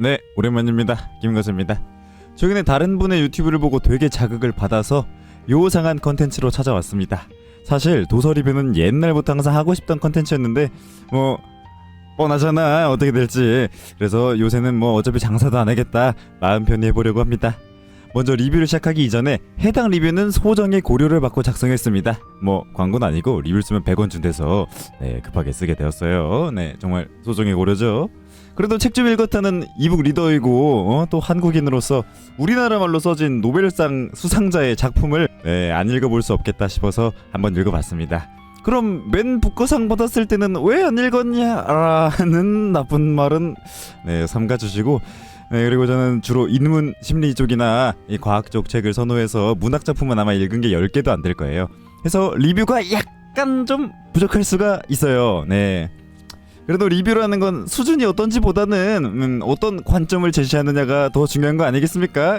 네, 오랜만입니다. 김거수입니다. 최근에 다른 분의 유튜브를 보고 되게 자극을 받아서 요상한 컨텐츠로 찾아왔습니다. 사실 도서 리뷰는 옛날부터 항상 하고 싶던 컨텐츠였는데 뭐 뻔하잖아 어떻게 될지. 그래서 요새는 뭐 어차피 장사도 안 하겠다 마음 편히 해보려고 합니다. 먼저 리뷰를 시작하기 이전에 해당 리뷰는 소정의 고려를 받고 작성했습니다. 뭐 광고는 아니고 리뷰를 쓰면 100원 준대서 급하게 쓰게 되었어요. 네, 정말 소정의 고려죠. 그래도 책 좀 읽었다는 이북 리더이고 또 한국인으로서 우리나라 말로 써진 노벨상 수상자의 작품을 안 읽어볼 수 없겠다 싶어서 한번 읽어봤습니다. 그럼 맨 북거상 받았을 때는 왜 안 읽었냐라는 나쁜 말은 삼가주시고, 그리고 저는 주로 인문 심리 쪽이나 이 과학 쪽 책을 선호해서 문학 작품은 아마 읽은 게 10개도 안 될 거예요. 그래서 리뷰가 약간 좀 부족할 수가 있어요. 네. 그래도 리뷰라는 건 수준이 어떤지 보다는 어떤 관점을 제시하느냐가 더 중요한 거 아니겠습니까?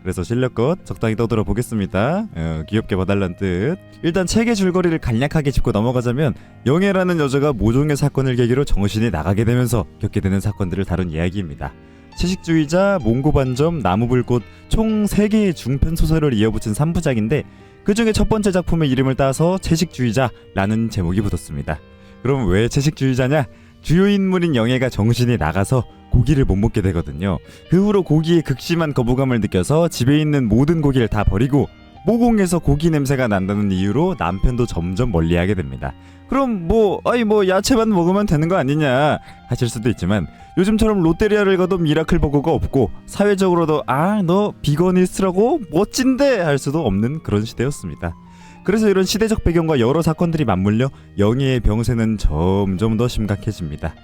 그래서 실력껏 적당히 떠들어 보겠습니다. 귀엽게 봐달란 뜻. 일단 책의 줄거리를 간략하게 짚고 넘어가자면, 영애라는 여자가 모종의 사건을 계기로 정신이 나가게 되면서 겪게 되는 사건들을 다룬 이야기입니다. 채식주의자, 몽고반점, 나무불꽃 총 3개의 중편 소설을 이어붙인 3부작인데 그 중에 첫 번째 작품의 이름을 따서 채식주의자라는 제목이 붙었습니다. 그럼 왜 채식주의자냐? 주요 인물인 영애가 정신이 나가서 고기를 못 먹게 되거든요. 그 후로 고기에 극심한 거부감을 느껴서 집에 있는 모든 고기를 다 버리고 모공에서 고기 냄새가 난다는 이유로 남편도 점점 멀리하게 됩니다. 그럼 야채만 먹으면 되는 거 아니냐 하실 수도 있지만, 요즘처럼 롯데리아를 가도 미라클 버거가 없고 사회적으로도 너 비거니스트라고 멋진데 할 수도 없는 그런 시대였습니다. 그래서 이런 시대적 배경과 여러 사건들이 맞물려 영애의 병세는 점점 더 심각해집니다.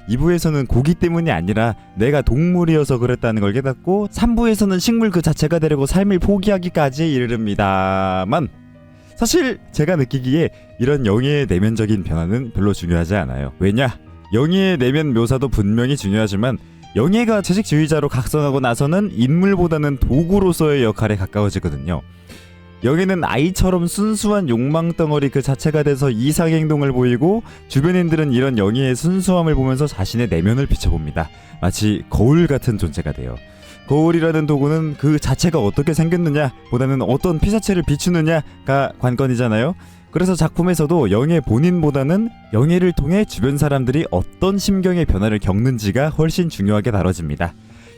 2부에서는 고기 때문이 아니라 내가 동물이어서 그랬다는 걸 깨닫고 3부에서는 식물 그 자체가 되려고 삶을 포기하기까지에 이르릅니다만, 사실 제가 느끼기에 이런 영애의 내면적인 변화는 별로 중요하지 않아요. 왜냐? 영애의 내면 묘사도 분명히 중요하지만 영애가 채식주의자로 각성하고 나서는 인물보다는 도구로서의 역할에 가까워지거든요. 영애는 아이처럼 순수한 욕망덩어리 그 자체가 돼서 이상행동을 보이고, 주변인들은 이런 영애의 순수함을 보면서 자신의 내면을 비춰봅니다. 마치 거울 같은 존재가 돼요. 거울이라는 도구는 그 자체가 어떻게 생겼느냐 보다는 어떤 피사체를 비추느냐가 관건이잖아요. 그래서 작품에서도 영애 본인보다는 영애를 통해 주변 사람들이 어떤 심경의 변화를 겪는지가 훨씬 중요하게 다뤄집니다.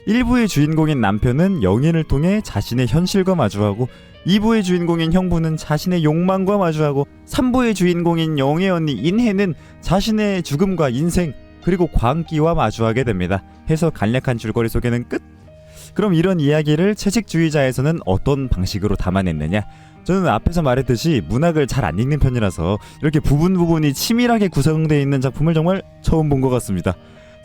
1부의 주인공인 남편은 영애를 통해 자신의 현실과 마주하고, 2부의 주인공인 형부는 자신의 욕망과 마주하고, 3부의 주인공인 영애 언니 인혜는 자신의 죽음과 인생 그리고 광기와 마주하게 됩니다. 해서 간략한 줄거리 소개는 끝. 그럼 이런 이야기를 채식주의자에서는 어떤 방식으로 담아냈느냐? 저는 앞에서 말했듯이 문학을 잘 안 읽는 편이라서 이렇게 부분이 치밀하게 구성되어 있는 작품을 정말 처음 본 것 같습니다.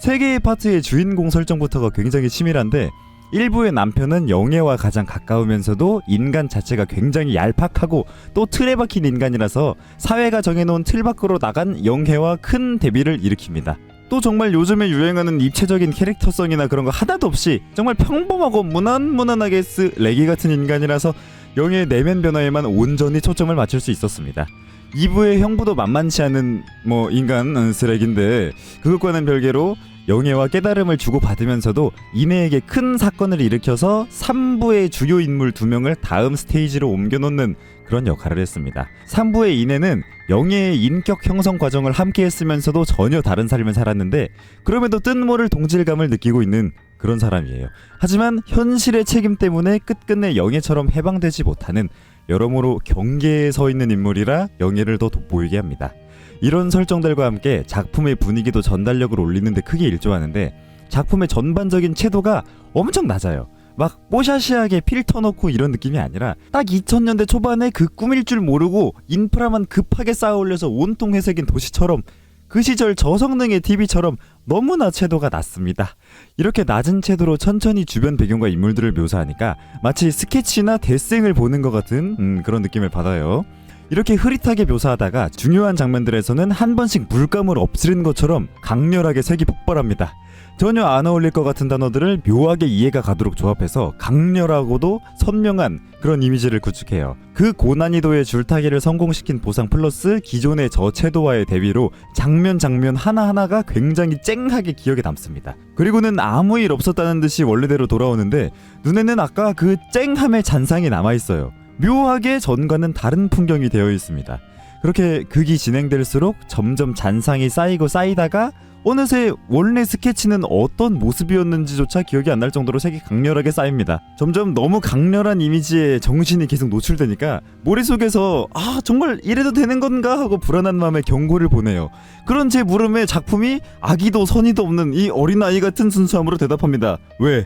3개의 파트의 주인공 설정부터가 굉장히 치밀한데, 1부의 남편은 영애와 가장 가까우면서도 인간 자체가 굉장히 얄팍하고 또 틀에 박힌 인간이라서 사회가 정해놓은 틀 밖으로 나간 영애와 큰 대비를 일으킵니다. 또 정말 요즘에 유행하는 입체적인 캐릭터성이나 그런 거 하나도 없이 정말 평범하고 무난하게 쓰레기 같은 인간이라서 영애의 내면 변화에만 온전히 초점을 맞출 수 있었습니다. 2부의 형부도 만만치 않은 인간 쓰레기인데, 그것과는 별개로 영애와 깨달음을 주고받으면서도 인혜에게 큰 사건을 일으켜서 3부의 주요 인물 2명을 다음 스테이지로 옮겨놓는 그런 역할을 했습니다. 3부의 인혜는 영애의 인격 형성 과정을 함께 했으면서도 전혀 다른 삶을 살았는데, 그럼에도 뜻모를 동질감을 느끼고 있는 그런 사람이에요. 하지만 현실의 책임 때문에 끝끝내 영애처럼 해방되지 못하는, 여러모로 경계에 서 있는 인물이라 영애를 더 돋보이게 합니다. 이런 설정들과 함께 작품의 분위기도 전달력을 올리는데 크게 일조하는데, 작품의 전반적인 채도가 엄청 낮아요. 막 뽀샤시하게 필터 넣고 이런 느낌이 아니라 딱 2000년대 초반에 그 꾸밀 줄 모르고 인프라만 급하게 쌓아 올려서 온통 회색인 도시처럼, 그 시절 저성능의 TV처럼 너무나 채도가 낮습니다. 이렇게 낮은 채도로 천천히 주변 배경과 인물들을 묘사하니까 마치 스케치나 데생을 보는 것 같은 그런 느낌을 받아요. 이렇게 흐릿하게 묘사하다가 중요한 장면들에서는 한 번씩 물감을 엎지른 것처럼 강렬하게 색이 폭발합니다. 전혀 안 어울릴 것 같은 단어들을 묘하게 이해가 가도록 조합해서 강렬하고도 선명한 그런 이미지를 구축해요. 그 고난이도의 줄타기를 성공시킨 보상 플러스 기존의 저채도와의 대비로 장면 하나하나가 굉장히 쨍하게 기억에 남습니다. 그리고는 아무 일 없었다는 듯이 원래대로 돌아오는데 눈에는 아까 그 쨍함의 잔상이 남아있어요. 묘하게 전과는 다른 풍경이 되어 있습니다. 그렇게 극이 진행될수록 점점 잔상이 쌓이고 쌓이다가 어느새 원래 스케치는 어떤 모습이었는지조차 기억이 안 날 정도로 색이 강렬하게 쌓입니다. 점점 너무 강렬한 이미지에 정신이 계속 노출되니까 머릿속에서 정말 이래도 되는 건가 하고 불안한 마음에 경고를 보내요. 그런 제 물음에 작품이 악의도 선의도 없는 이 어린아이 같은 순수함으로 대답합니다. 왜?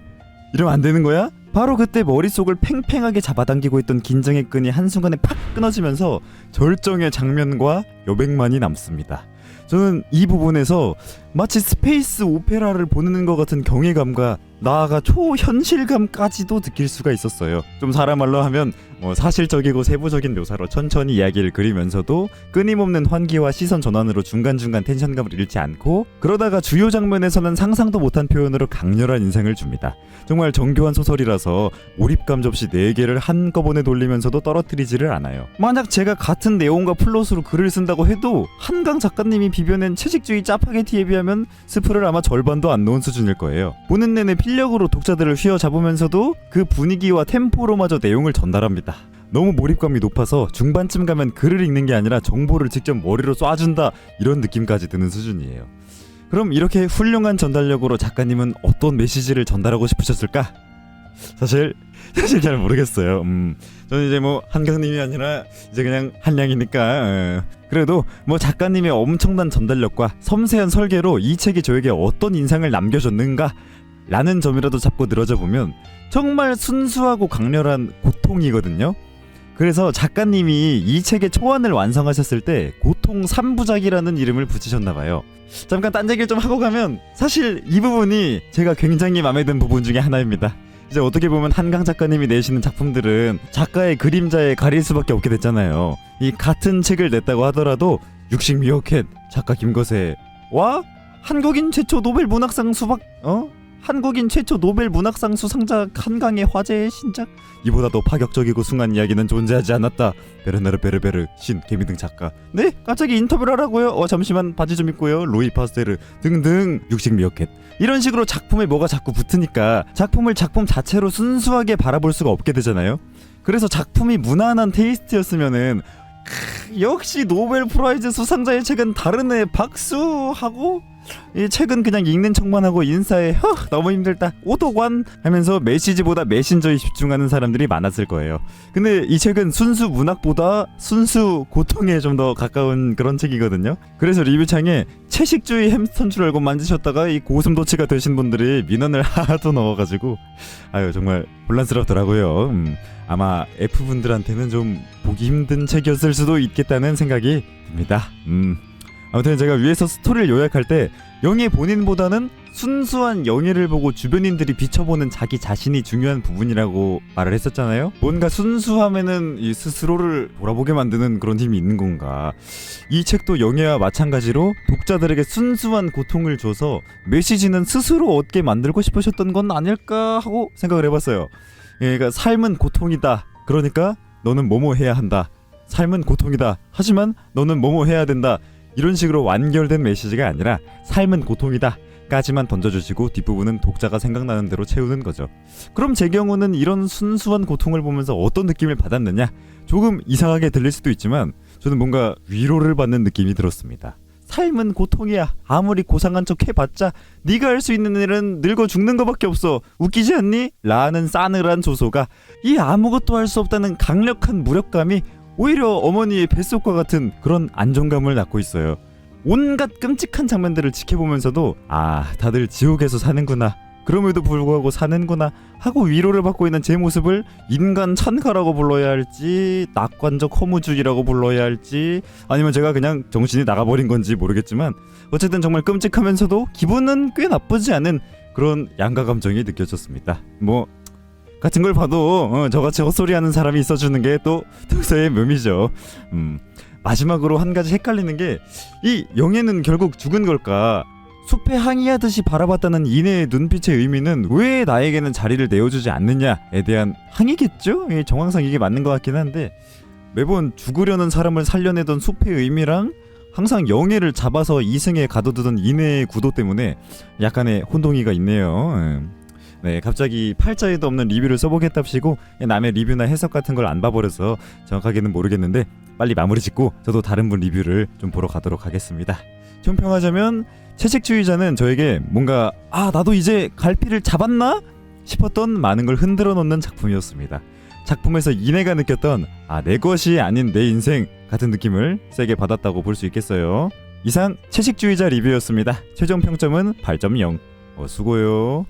이러면 안 되는 거야? 바로 그때 머릿속을 팽팽하게 잡아당기고 있던 긴장의 끈이 한순간에 팍 끊어지면서 절정의 장면과 여백만이 남습니다. 저는 이 부분에서 마치 스페이스 오페라를 보는 것 같은 경외감과 나아가 초현실감까지도 느낄 수가 있었어요. 좀 사람 말로 하면 사실적이고 세부적인 묘사로 천천히 이야기를 그리면서도 끊임없는 환기와 시선 전환으로 중간중간 텐션감을 잃지 않고, 그러다가 주요 장면에서는 상상도 못한 표현으로 강렬한 인상을 줍니다. 정말 정교한 소설이라서 몰입감 접시 4개를 한꺼번에 돌리면서도 떨어뜨리지를 않아요. 만약 제가 같은 내용과 플롯으로 글을 쓴다고 해도 한강 작가님이 비벼낸 채식주의 짜파게티에 비하면 스프를 아마 절반도 안 넣은 수준일 거예요. 보는 내내 필력으로 독자들을 휘어잡으면서도 그 분위기와 템포로마저 내용을 전달합니다. 너무 몰입감이 높아서 중반쯤 가면 글을 읽는 게 아니라 정보를 직접 머리로 쏴준다, 이런 느낌까지 드는 수준이에요. 그럼 이렇게 훌륭한 전달력으로 작가님은 어떤 메시지를 전달하고 싶으셨을까? 사실 잘 모르겠어요. 저는 이제 한강님이 아니라 이제 그냥 한량이니까. 그래도 작가님의 엄청난 전달력과 섬세한 설계로 이 책이 저에게 어떤 인상을 남겨줬는가 라는 점이라도 잡고 늘어져 보면 정말 순수하고 강렬한 고통이거든요. 그래서 작가님이 이 책의 초안을 완성하셨을 때 고통 3부작이라는 이름을 붙이셨나봐요. 잠깐 딴 얘기를 좀 하고 가면 사실 이 부분이 제가 굉장히 마음에 든 부분 중에 하나입니다. 이제 어떻게 보면 한강 작가님이 내시는 작품들은 작가의 그림자에 가릴 수밖에 없게 됐잖아요. 이 같은 책을 냈다고 하더라도 육식 미어캣 작가 김거세와 한국인 최초 노벨 문학상 한국인 최초 노벨 문학상 수상자 한강의 화제의 신작, 이보다 더 파격적이고 숭한 이야기는 존재하지 않았다. 베르나르 베르베르 신 개미 등 작가. 네? 갑자기 인터뷰를 하라고요? 잠시만 바지 좀 입고요. 로이 파스테르 등등 육식 미어캣. 이런 식으로 작품에 뭐가 자꾸 붙으니까 작품을 작품 자체로 순수하게 바라볼 수가 없게 되잖아요. 그래서 작품이 무난한 테이스트였으면은 역시 노벨 프라이즈 수상자의 책은 다르네 박수하고, 이 책은 그냥 읽는 척만 하고 인사에 너무 힘들다 오도관 하면서 메시지보다 메신저에 집중하는 사람들이 많았을 거예요. 근데 이 책은 순수 문학보다 순수 고통에 좀 더 가까운 그런 책이거든요. 그래서 리뷰창에 채식주의 햄스터인 줄 알고 만드셨다가 이 고슴도치가 되신 분들이 민원을 하도 넣어가지고 정말 혼란스럽더라고요. 아마 F분들한테는 좀 보기 힘든 책이었을 수도 있겠다는 생각이 듭니다. 아무튼 제가 위에서 스토리를 요약할 때 영희 본인보다는 순수한 영희를 보고 주변인들이 비춰보는 자기 자신이 중요한 부분이라고 말을 했었잖아요. 뭔가 순수함에는 이 스스로를 돌아보게 만드는 그런 힘이 있는 건가. 이 책도 영희와 마찬가지로 독자들에게 순수한 고통을 줘서 메시지는 스스로 얻게 만들고 싶으셨던 건 아닐까 하고 생각을 해봤어요. 그러니까 삶은 고통이다. 그러니까 너는 뭐뭐 해야 한다. 삶은 고통이다. 하지만 너는 뭐뭐 해야 된다. 이런 식으로 완결된 메시지가 아니라 삶은 고통이다 까지만 던져주시고 뒷부분은 독자가 생각나는 대로 채우는 거죠. 그럼 제 경우는 이런 순수한 고통을 보면서 어떤 느낌을 받았느냐? 조금 이상하게 들릴 수도 있지만 저는 뭔가 위로를 받는 느낌이 들었습니다. 삶은 고통이야. 아무리 고상한 척 해봤자 네가 할 수 있는 일은 늙어 죽는 거밖에 없어. 웃기지 않니? 라는 싸늘한 조소가 이 아무것도 할 수 없다는 강력한 무력감이 오히려 어머니의 뱃속과 같은 그런 안정감을 낳고 있어요. 온갖 끔찍한 장면들을 지켜보면서도 다들 지옥에서 사는구나, 그럼에도 불구하고 사는구나 하고 위로를 받고 있는 제 모습을 인간 찬가라고 불러야 할지 낙관적 허무주의라고 불러야 할지 아니면 제가 그냥 정신이 나가버린 건지 모르겠지만 어쨌든 정말 끔찍하면서도 기분은 꽤 나쁘지 않은 그런 양가 감정이 느껴졌습니다. 같은 걸 봐도 저같이 헛소리하는 사람이 있어주는 게 또 독서의 묘미죠. 마지막으로 한 가지 헷갈리는 게 이 영애는 결국 죽은 걸까? 숲에 항의하듯이 바라봤다는 이내의 눈빛의 의미는 왜 나에게는 자리를 내어주지 않느냐에 대한 항의겠죠? 정황상 이게 맞는 것 같긴 한데 매번 죽으려는 사람을 살려내던 숲의 의미랑 항상 영애를 잡아서 이승에 가둬두던 이내의 구도 때문에 약간의 혼동이가 있네요. 네, 갑자기 팔자에도 없는 리뷰를 써보겠답시고 남의 리뷰나 해석 같은 걸 안 봐버려서 정확하게는 모르겠는데 빨리 마무리 짓고 저도 다른 분 리뷰를 좀 보러 가도록 하겠습니다. 총평하자면 채식주의자는 저에게 뭔가 나도 이제 갈피를 잡았나? 싶었던 많은 걸 흔들어 놓는 작품이었습니다. 작품에서 이내가 느꼈던 내 것이 아닌 내 인생 같은 느낌을 세게 받았다고 볼 수 있겠어요. 이상 채식주의자 리뷰였습니다. 최종 평점은 8.0. 수고요.